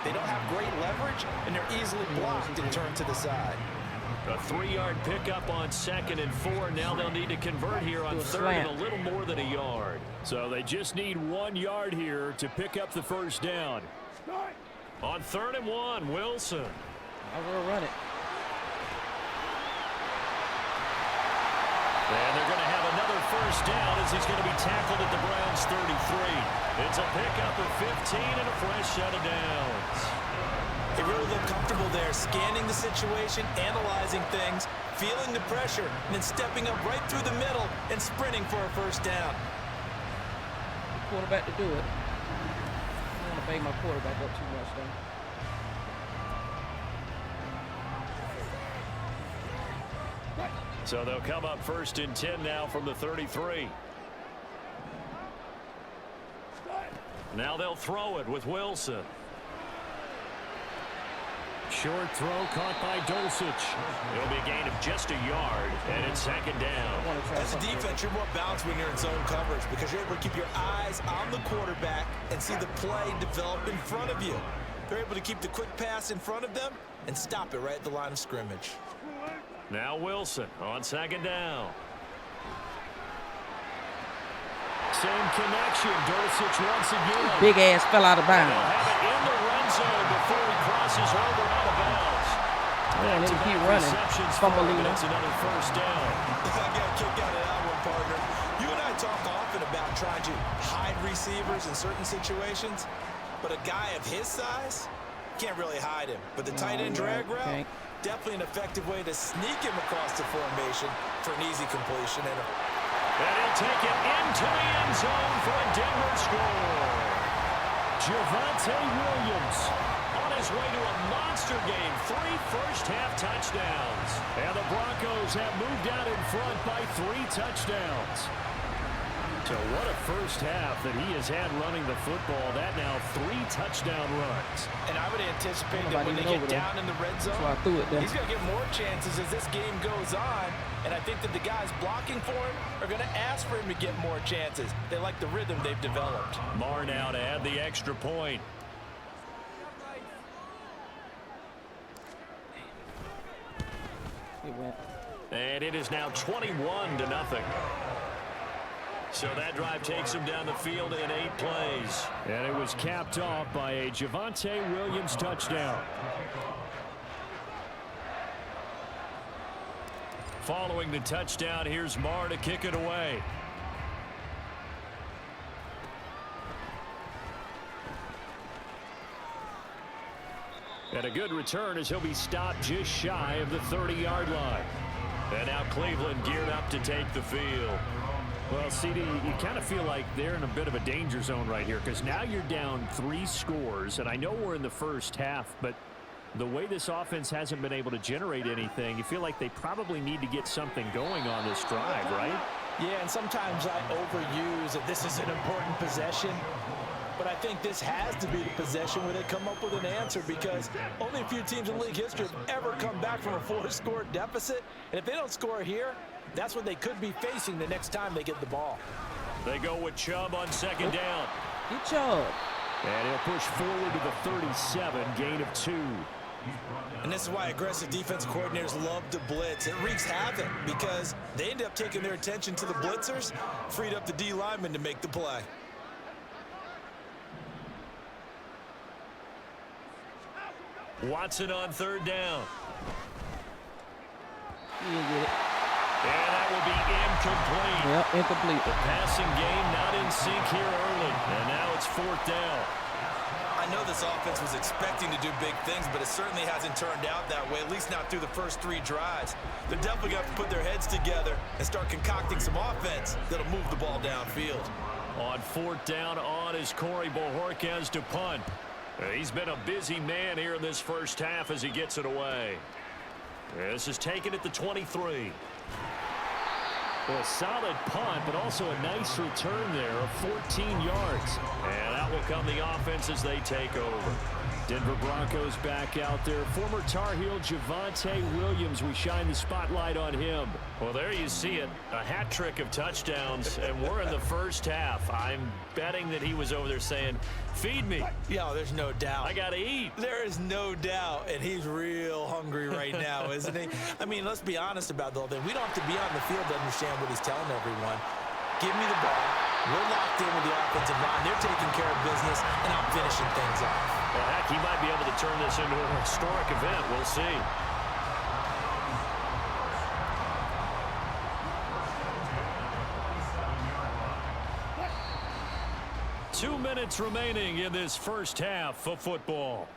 They don't have great leverage, and they're easily blocked and turned to the side. A 3-yard pickup on 2nd and 4. Now they'll need to convert here on 3rd and a little more than a yard. So they just need 1 yard here to pick up the first down. On 3rd and 1, Wilson. I will run it. And they're going to have another first down as he's going to be tackled at the Browns' 33. It's a pickup of 15 and a fresh set of downs. They really look comfortable there, scanning the situation, analyzing things, feeling the pressure, and then stepping up right through the middle and sprinting for a first down. Quarterback to do it. I don't want to bang my quarterback up too much, though. So they'll come up 1st and 10 now from the 33. Now they'll throw it with Wilson. Short throw caught by Dulcich. It'll be a gain of just a yard, and it's 2nd down. As a defense, you're more balanced when you're in zone coverage because you're able to keep your eyes on the quarterback and see the play develop in front of you. They're able to keep the quick pass in front of them and stop it right at the line of scrimmage. Now Wilson on 2nd down. Same connection. Dulcich once again. Big ass fell out of bounds. They'll have it in the red zone before he crosses over out of bounds. Man, he keep running. Fumbling. It's another first down. I got a kick out of that one, partner. You and I talk often about trying to hide receivers in certain situations, but a guy of his size can't really hide him. But the tight end drag route, definitely an effective way to sneak him across the formation for an easy completion. And he'll take it into the end zone for a Denver score. Javonte Williams on his way to a monster game. 3 first-half touchdowns. And the Broncos have moved out in front by 3 touchdowns. So what a first half that he has had running the football. That now 3 touchdown runs. And I would anticipate that when they get down in the red zone, he's going to get more chances as this game goes on. And I think that the guys blocking for him are going to ask for him to get more chances. They like the rhythm they've developed. Marr now to add the extra point. And it is now 21-0. So that drive takes him down the field in 8 plays. And it was capped off by a Javonte Williams touchdown. Following the touchdown, here's Marr to kick it away. And a good return as he'll be stopped just shy of the 30-yard line. And now Cleveland geared up to take the field. Well, CD, you kind of feel like they're in a bit of a danger zone right here because now you're down 3 scores, and I know we're in the first half, but the way this offense hasn't been able to generate anything, you feel like they probably need to get something going on this drive, right? Yeah, and sometimes I overuse that this is an important possession, but I think this has to be the possession where they come up with an answer because only a few teams in league history have ever come back from a 4-score deficit, and if they don't score here, that's what they could be facing the next time they get the ball. They go with Chubb on 2nd down. Get Chubb. And he'll push forward to the 37, gain of 2. And this is why aggressive defense coordinators love to blitz. It wreaks havoc because they end up taking their attention to the blitzers, freed up the D lineman to make the play. Watson on 3rd down. He didn't get it. And that will be incomplete. Yep, incomplete. The passing game not in sync here early. And now it's 4th down. I know this offense was expecting to do big things, but it certainly hasn't turned out that way, at least not through the first 3 drives. They're definitely going to have to put their heads together and start concocting some offense that'll move the ball downfield. On 4th down on is Corey Bojorquez to punt. He's been a busy man here in this first half as he gets it away. This is taken at the 23. A solid punt, but also a nice return there of 14 yards. And out will come the offense as they take over. Denver Broncos back out there. Former Tar Heel Javonte Williams, we shine the spotlight on him. Well, there you see it. A hat trick of touchdowns, and we're in the first half. I'm betting that he was over there saying, feed me. Yeah, there's no doubt. I got to eat. There is no doubt, and he's real hungry right now, isn't he? I mean, let's be honest about the whole thing. We don't have to be on the field to understand what he's telling everyone. Give me the ball. We're locked in with the offensive line. They're taking care of business, and I'm finishing things off. Well, heck, he might be able to turn this into a historic event. We'll see. Two minutes remaining in this first half of football.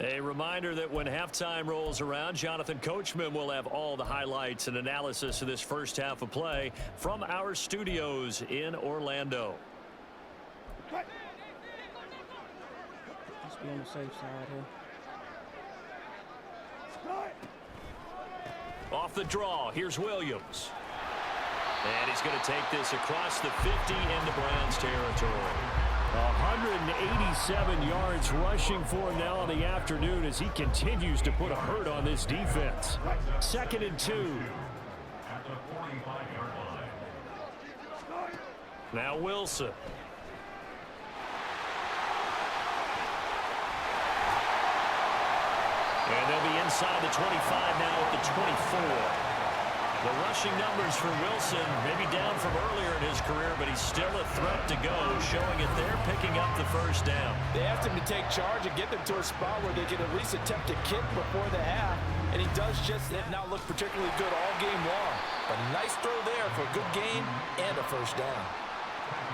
A reminder that when halftime rolls around, Jonathan Coachman will have all the highlights and analysis of this first half of play from our studios in Orlando. Let's be on the safe side here. Off the draw, here's Williams. And he's going to take this across the 50 into Browns territory. 187 yards rushing for him now in the afternoon as he continues to put a hurt on this defense. 2nd and 2. Now Wilson. And they'll be inside the 25 now at the 24. The rushing numbers for Wilson maybe down from earlier in his career, but he's still a threat to go, showing it they're picking up the first down. They asked him to take charge and get them to a spot where they can at least attempt a kick before the half, and he does just that. Not look particularly good all game long. But a nice throw there for a good gain and a first down.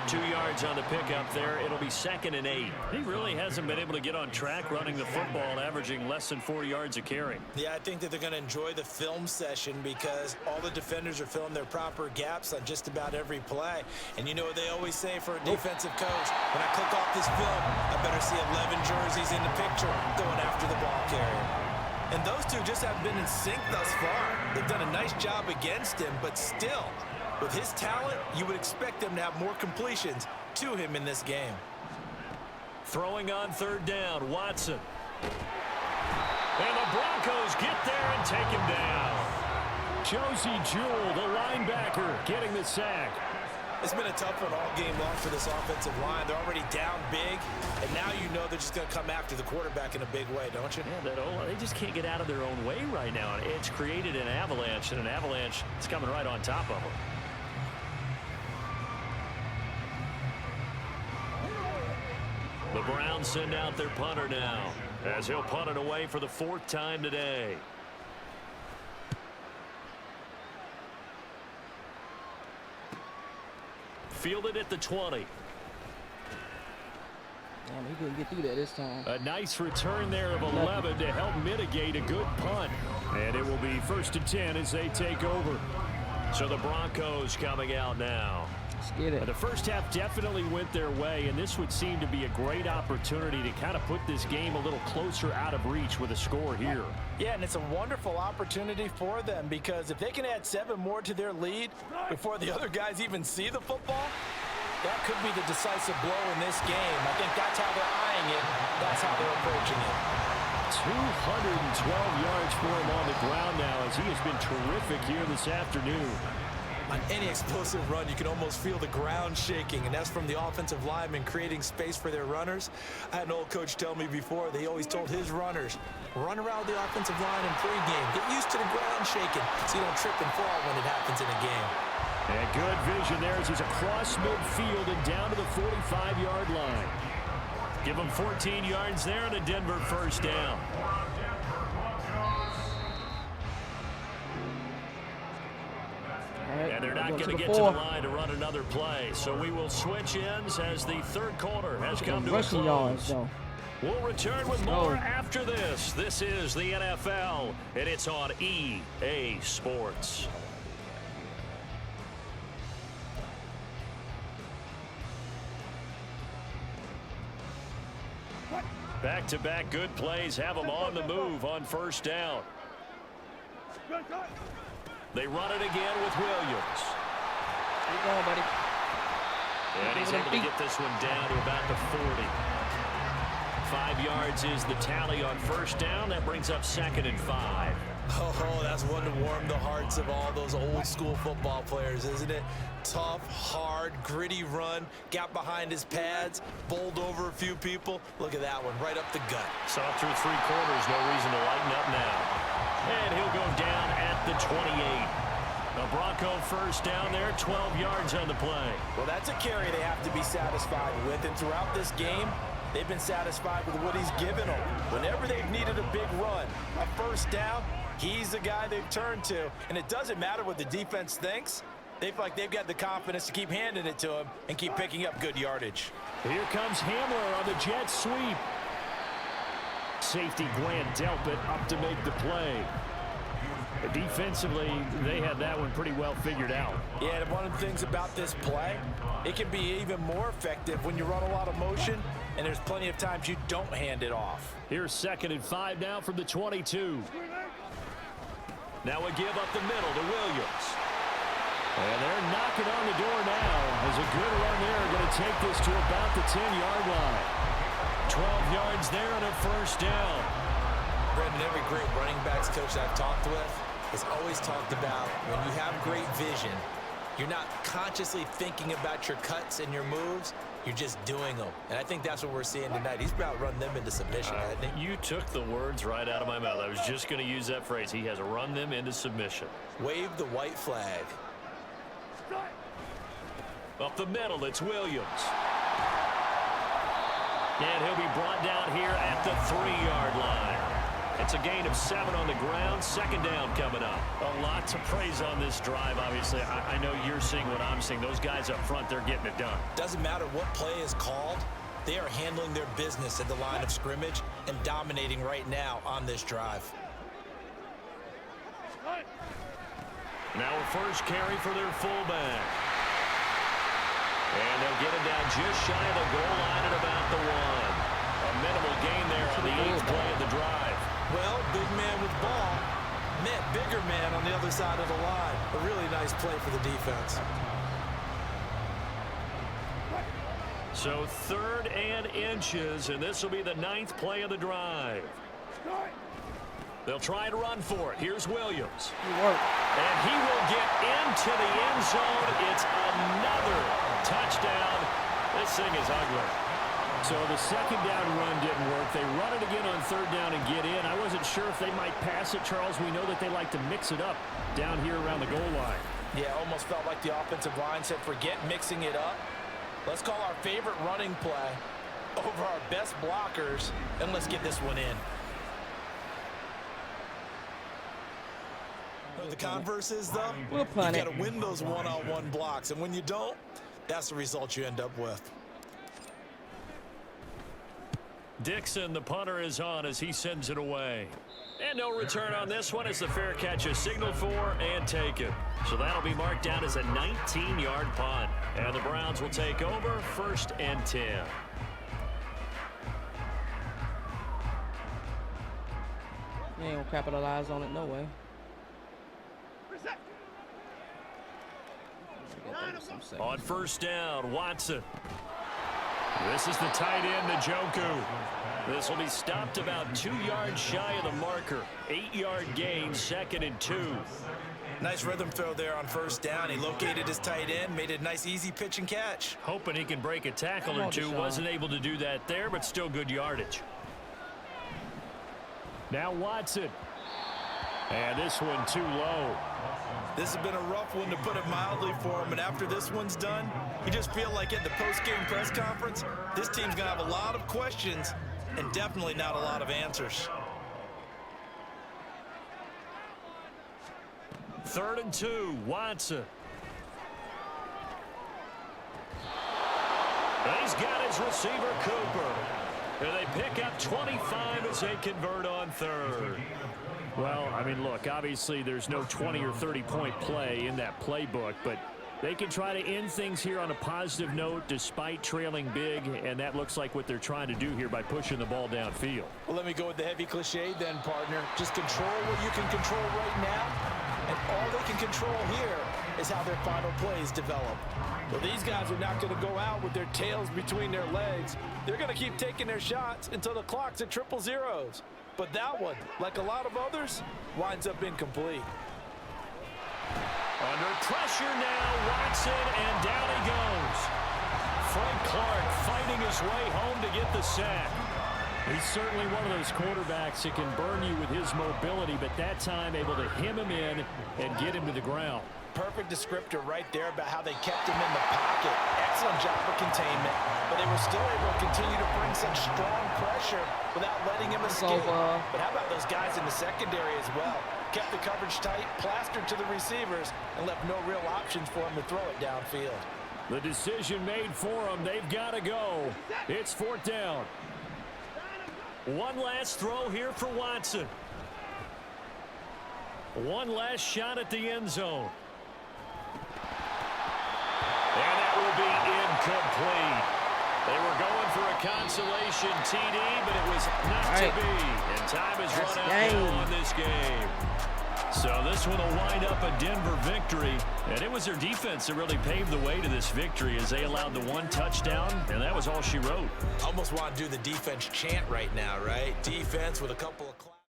2 yards on the pickup there. It'll be 2nd and 8. He really hasn't been able to get on track running the football, averaging less than 4 yards a carry. Yeah, I think that they're going to enjoy the film session because all the defenders are filling their proper gaps on just about every play. And you know what they always say for a defensive coach? When I click off this film, I better see 11 jerseys in the picture going after the ball carrier. And those two just haven't been in sync thus far. They've done a nice job against him, but still, with his talent, you would expect them to have more completions to him in this game. Throwing on 3rd down, Watson. And the Broncos get there and take him down. Josie Jewell, the linebacker, getting the sack. It's been a tough one all game long for this offensive line. They're already down big, and now you know they're just going to come after the quarterback in a big way, don't you? Yeah, they just can't get out of their own way right now. It's created an avalanche, and an avalanche is coming right on top of them. The Browns send out their punter now, as he'll punt it away for the 4th time today. Fielded at the 20. Damn, he couldn't get through that this time. A nice return there of 11 to help mitigate a good punt. And it will be 1st and 10 as they take over. So the Broncos coming out now. Let's get it. The first half definitely went their way, and this would seem to be a great opportunity to kind of put this game a little closer out of reach with a score here. Yeah, and it's a wonderful opportunity for them because if they can add 7 more to their lead before the other guys even see the football, that could be the decisive blow in this game. I think that's how they're eyeing it. That's how they're approaching it. 212 yards for him on the ground now as he has been terrific here this afternoon. On any explosive run, you can almost feel the ground shaking, and that's from the offensive linemen creating space for their runners. I had an old coach tell me before, they always told his runners, run around the offensive line in pregame. Get used to the ground shaking so you don't trip and fall when it happens in a game. And good vision there as he's across midfield and down to the 45-yard line. Give him 14 yards there and a Denver first down. And they're not going to get to the line to run another play. So we will switch ins as the 3rd quarter has come to a close. We'll return with more after this. This is the NFL, and it's on EA Sports. Back-to-back good plays have them on the move on 1st down. They run it again with Williams. Keep going, buddy. And he's able to get this one down to about the 40. 5 yards is the tally on first down. That brings up 2nd and 5. Oh, that's one to warm the hearts of all those old school football players, isn't it? Tough, hard, gritty run, got behind his pads, bowled over a few people. Look at that one, right up the gut. Saw through 3 quarters, no reason to lighten up now. And he'll go down at the 28. A Bronco first down there, 12 yards on the play. Well, that's a carry they have to be satisfied with, and throughout this game, they've been satisfied with what he's given them. Whenever they've needed a big run, a first down, he's the guy they've turned to. And it doesn't matter what the defense thinks. They feel like they've got the confidence to keep handing it to him and keep picking up good yardage. Here comes Hamler on the jet sweep. Safety Glenn Delpit up to make the play. But defensively, they had that one pretty well figured out. Yeah, and one of the things about this play, it can be even more effective when you run a lot of motion, and there's plenty of times you don't hand it off. Here's 2nd and 5 now from the 22. Now we give up the middle to Williams. And they're knocking on the door now. There's a good run there. Going to take this to about the 10-yard line. 12 yards there and a first down. Brendan, every great running backs coach I've talked with has always talked about when you have great vision, you're not consciously thinking about your cuts and your moves. You're just doing them. And I think that's what we're seeing tonight. He's about run them into submission. I think you took the words right out of my mouth. I was just going to use that phrase. He has run them into submission. Wave the white flag. Up the middle, it's Williams. And he'll be brought down here at the 3-yard line. It's a gain of 7 on the ground. 2nd down coming up. A lot to praise on this drive, obviously. I know you're seeing what I'm seeing. Those guys up front, they're getting it done. Doesn't matter what play is called. They are handling their business at the line of scrimmage and dominating right now on this drive. Now a first carry for their fullback. And they'll get it down just shy of the goal line at about the 1. A minimal gain there on the 8th play of the drive. Well, big man with ball met bigger man on the other side of the line. A really nice play for the defense. So 3rd and inches, and this will be the 9th play of the drive. They'll try to run for it. Here's Williams. And he will get into the end zone. It's another touchdown. This thing is ugly. So the 2nd down run didn't work. They run it again on 3rd down and get in. I wasn't sure if they might pass it, Charles. We know that they like to mix it up down here around the goal line. Yeah, almost felt like the offensive line said, forget mixing it up. Let's call our favorite running play over our best blockers, and let's get this one in. The converse is, though, We'll punt you got to win those one-on-one blocks, and when you don't, that's the result you end up with. Dixon, the punter, is on as he sends it away. And no return on this one as the fair catch is signaled for and taken. So that'll be marked down as a 19-yard punt. And the Browns will take over 1st and 10. You ain't gonna capitalize on it, no way. On 1st down, Watson. This is the tight end, Njoku. This will be stopped about 2 yards shy of the marker. 8-yard gain, 2nd and 2. Nice rhythm throw there on 1st down. He located his tight end, made a nice easy pitch and catch. Hoping he can break a tackle or two. Wasn't able to do that there, but still good yardage. Now Watson. And this one too low. This has been a rough one, to put it mildly, for him. And after this one's done, you just feel like at the post-game press conference, this team's going to have a lot of questions and definitely not a lot of answers. 3rd and 2, Watson. And he's got his receiver, Cooper. And they pick up 25 as they convert on 3rd. Well, I mean, look, obviously there's no 20 or 30-point play in that playbook, but They can try to end things here on a positive note despite trailing big, and that looks like what they're trying to do here by pushing the ball downfield. Well, let me go with the heavy cliche then, partner. Just control what you can control right now, and all they can control here is how their final plays develop. Well, these guys are not going to go out with their tails between their legs. They're going to keep taking their shots until the clock's at 0-0s. But that one, like a lot of others, winds up incomplete. Under pressure now, Watson, and down he goes. Frank Clark fighting his way home to get the sack. He's certainly one of those quarterbacks that can burn you with his mobility, but that time able to hem him in and get him to the ground. Perfect descriptor right there about how they kept him in the pocket. Excellent job of containment, but they were still able to continue to bring such strong pressure without letting him escape. But how about those guys in the secondary as well? Kept the coverage tight, plastered to the receivers, and left no real options for him to throw it downfield. The decision made for them. They've got to go. It's 4th down. One last throw here for Watson. One last shot at the end zone. And that will be incomplete. They were going for a consolation TD, but it was not to be. And time has run out now on this game. So this one will wind up a Denver victory. And it was their defense that really paved the way to this victory as they allowed the 1 touchdown, and that was all she wrote. Almost want to do the defense chant right now, right? Defense with a couple of